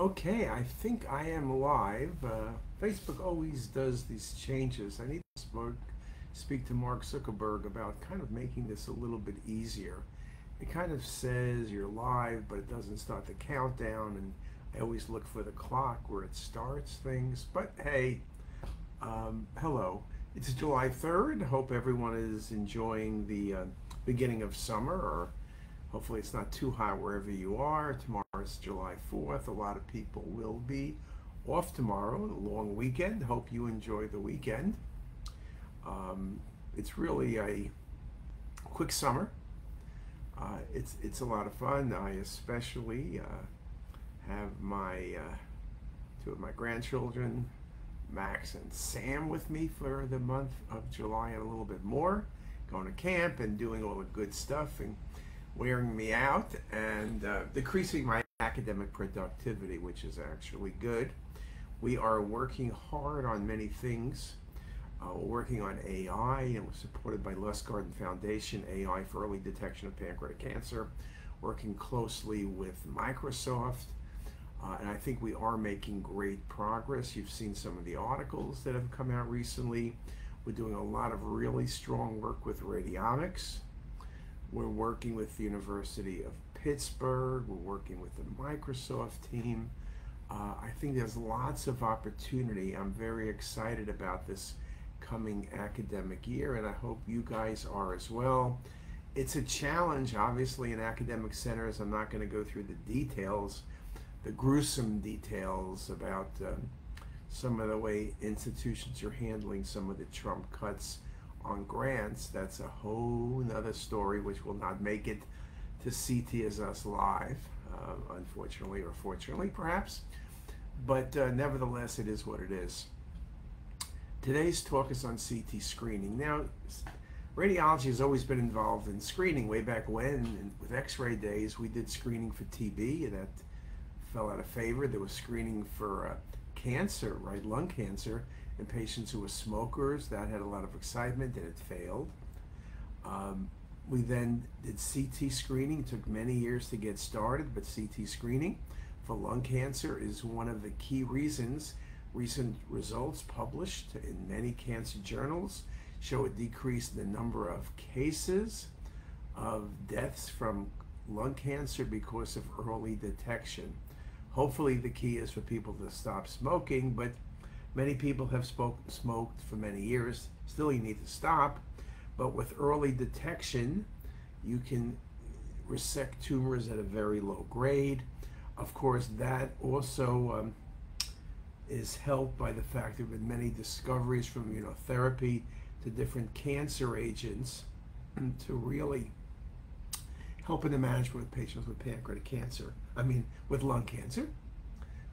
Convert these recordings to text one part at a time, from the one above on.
Okay, I think I am live. Facebook always does these changes. I need to speak to Mark Zuckerberg about kind of making this a little bit easier. It kind of says you're live, but it doesn't start the countdown, and I always look for the clock where it starts things. But hey, hello. It's July 3rd. Hope everyone is enjoying the beginning of summer, or hopefully it's not too hot wherever you are. Tomorrow's July 4th. A lot of people will be off tomorrow, a long weekend. Hope you enjoy the weekend. It's really a quick summer. It's a lot of fun. I especially have my two of my grandchildren, Max and Sam, with me for the month of July and a little bit more, going to camp and doing all the good stuff and wearing me out and decreasing my academic productivity, which is actually good. We are working hard on many things. We're working on AI, and we're supported by Les Garden Foundation, AI for early detection of pancreatic cancer, working closely with Microsoft, and I think we are making great progress. You've seen some of the articles that have come out recently. We're doing a lot of really strong work with radionics. We're working with the University of Pittsburgh. We're working with the Microsoft team. I think there's lots of opportunity. I'm very excited about this coming academic year, and I hope you guys are as well. It's a challenge, obviously, in academic centers. I'm not going to go through the details, the gruesome details about some of the way institutions are handling some of the Trump cuts on grants. That's a whole nother story, which will not make it to CTisus live, unfortunately, or fortunately perhaps, but nevertheless it is what it is. Today's talk is on CT screening. Now, radiology has always been involved in screening. Way back when, with x-ray days, we did screening for TB, and that fell out of favor. There was screening for cancer, right, lung cancer, in patients who were smokers. That had a lot of excitement, and it failed. We then did CT screening. It took many years to get started, but CT screening for lung cancer is one of the key reasons. Recent results published in many cancer journals show a decrease in the number of cases of deaths from lung cancer because of early detection. Hopefully the key is for people to stop smoking, but many people have smoked for many years. Still, you need to stop. But with early detection, you can resect tumors at a very low grade. Of course, that also is helped by the fact there have been many discoveries from immunotherapy to different cancer agents to really help in the management of patients with pancreatic cancer. With lung cancer.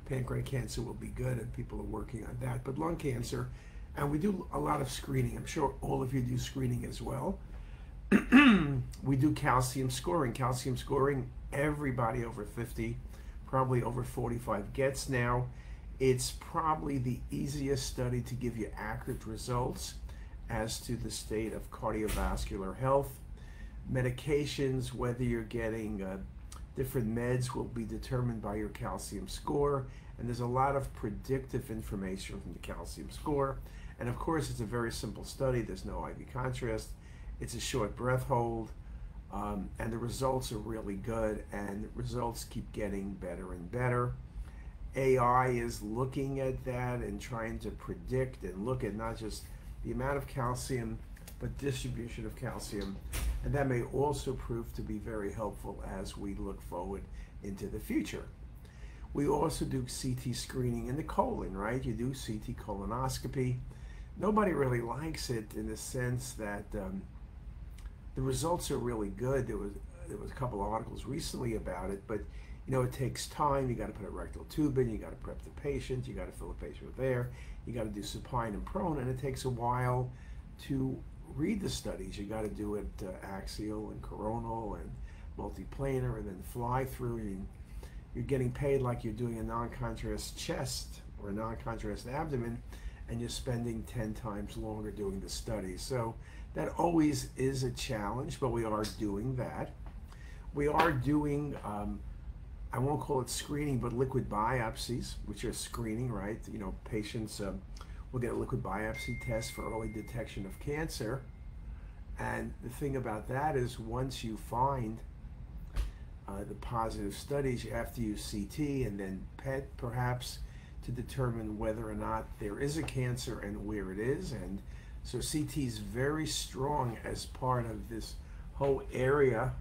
Pancreatic cancer will be good, and people are working on that. But lung cancer, and we do a lot of screening. I'm sure all of you do screening as well. We do calcium scoring. Calcium scoring, everybody over 50, probably over 45 gets now. It's probably the easiest study to give you accurate results as to the state of cardiovascular health. Medications, whether you're getting different meds, will be determined by your calcium score, and there's a lot of predictive information from the calcium score. And of course, it's a very simple study. There's no IV contrast. It's a short breath hold, and the results are really good, and results keep getting better and better. AI is looking at that and trying to predict and look at not just the amount of calcium, but distribution of calcium. And that may also prove to be very helpful as we look forward into the future. We also do CT screening in the colon, right? You do CT colonoscopy. Nobody really likes it in the sense that the results are really good. There was a couple of articles recently about it, but it takes time. You got to put a rectal tube in, you got to prep the patient, you got to fill the patient with air, you got to do supine and prone, and it takes a while to read the studies. You got to do it axial and coronal and multiplanar, and then fly through. You're getting paid like you're doing a non-contrast chest or a non-contrast abdomen, and you're spending 10 times longer doing the study. So that always is a challenge, but we are doing that. We are doing I won't call it screening, but liquid biopsies, which are screening, right? You know, patients will get a liquid biopsy test for early detection of cancer. And the thing about that is once you find the positive studies, you have to use CT and then PET perhaps to determine whether or not there is a cancer and where it is. And so CT is very strong as part of this whole area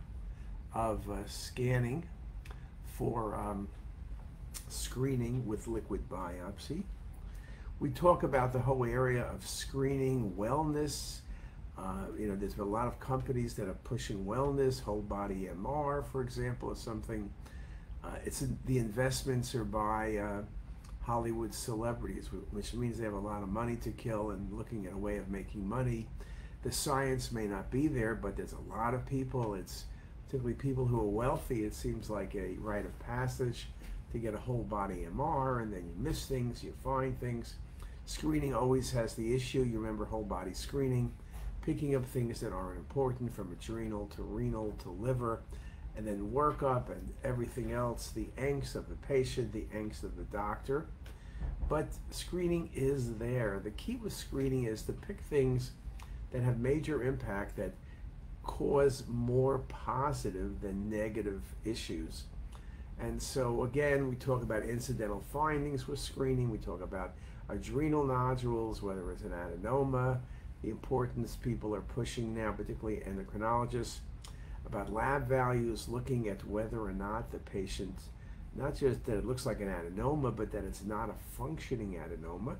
of scanning for screening with liquid biopsy. We talk about the whole area of screening, wellness. You know, there's a lot of companies that are pushing wellness. Whole body MR, for example, is something. The investments are by Hollywood celebrities, which means they have a lot of money to kill and looking at a way of making money. The science may not be there, but there's a lot of people. It's typically people who are wealthy. It seems like a rite of passage to get a whole body MR, and then you miss things, you find things. Screening always has the issue. You remember whole body screening, picking up things that aren't important, from adrenal to renal to liver, and then workup and everything else, the angst of the patient, the angst of the doctor. But screening is there. The key with screening is to pick things that have major impact, that cause more positive than negative issues. And so again, we talk about incidental findings with screening. We talk about adrenal nodules, whether it's an adenoma, the importance people are pushing now, particularly endocrinologists, about lab values, looking at whether or not the patient, not just that it looks like an adenoma, but that it's not a functioning adenoma.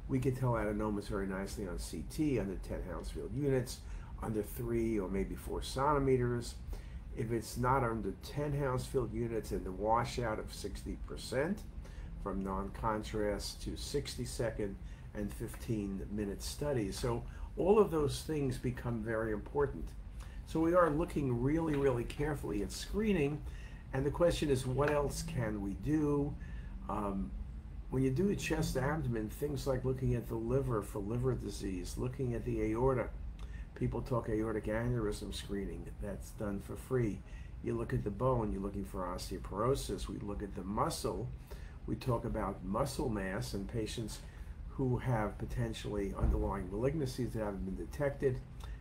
We can tell adenomas very nicely on CT, under 10 Hounsfield units, under 3 or maybe 4 centimeters. If it's not under 10 Hounsfield units, and the washout of 60% from non-contrast to 60-second and 15-minute studies. So all of those things become very important. So we are looking really, really carefully at screening, and the question is, what else can we do? When you do a chest abdomen, things like looking at the liver for liver disease, looking at the aorta. People talk aortic aneurysm screening. That's done for free. You look at the bone, you're looking for osteoporosis. We look at the muscle. We talk about muscle mass in patients who have potentially underlying malignancies that haven't been detected,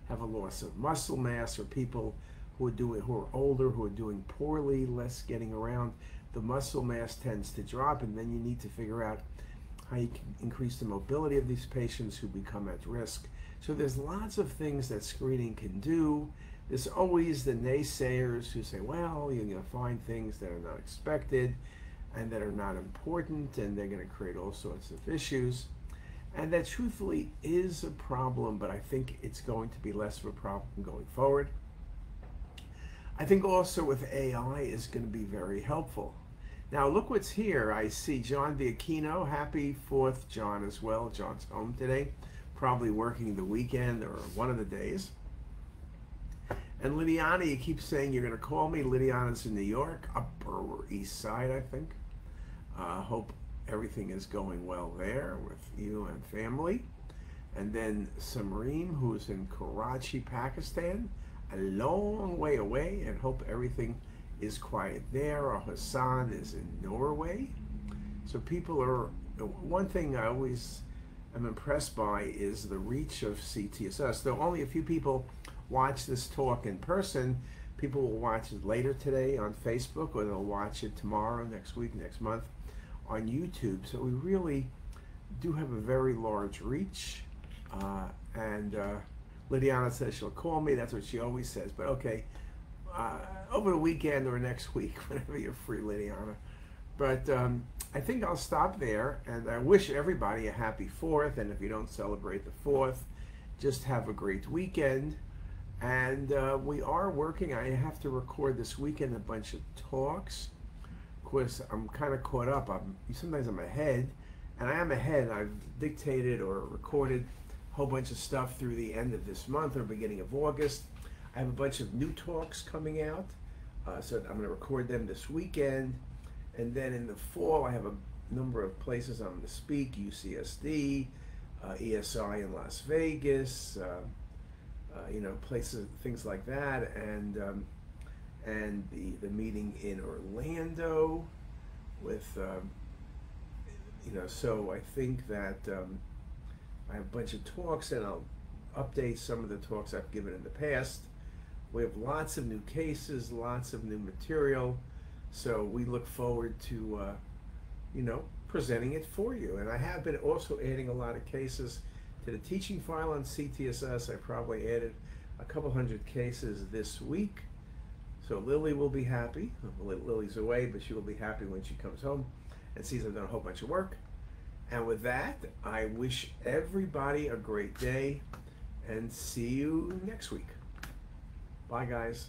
have a loss of muscle mass, or people who are older, who are doing poorly, less getting around. The muscle mass tends to drop, and then you need to figure out how you can increase the mobility of these patients who become at risk. So there's lots of things that screening can do. There's always the naysayers who say, well, you're going to find things that are not expected and that are not important, and they're going to create all sorts of issues. And that truthfully is a problem, but I think it's going to be less of a problem going forward. I think also with AI is going to be very helpful. Now look what's here. I see John Biacchino. Happy 4th, John, as well. John's home today, probably working the weekend or one of the days. And Lydiana, you keep saying you're going to call me. Lydiana's in New York, Upper East Side, I think. Hope everything is going well there with you and family. And then Samreem, who's in Karachi, Pakistan, a long way away, and hope everything is quiet there. Or Hassan is in Norway. So people are, one thing I always am impressed by is the reach of CTisus. Though only a few people watch this talk in person, people will watch it later today on Facebook, or they'll watch it tomorrow, next week, next month on YouTube. So we really do have a very large reach. Lydiana says she'll call me. That's what she always says. But okay, over the weekend or next week, whenever you're free, Lydiana. But I think I'll stop there, and I wish everybody a happy 4th. And if you don't celebrate the 4th, just have a great weekend. And we are working. I have to record this weekend a bunch of talks. Of course, I'm kind of caught up. Sometimes I'm ahead, and I am ahead. I've dictated or recorded a whole bunch of stuff through the end of this month or beginning of August. I have a bunch of new talks coming out, so I'm going to record them this weekend. And then in the fall, I have a number of places I'm going to speak: UCSD, ESI in Las Vegas, you know, places, things like that. and the meeting in Orlando with, so I think that I have a bunch of talks, and I'll update some of the talks I've given in the past. We have lots of new cases, lots of new material, so we look forward to, presenting it for you. And I have been also adding a lot of cases to the teaching file on CTisus. I probably added a couple hundred cases this week. So Lily will be happy. Lily's away, but she will be happy when she comes home and sees I've done a whole bunch of work. And with that, I wish everybody a great day and see you next week. Bye, guys.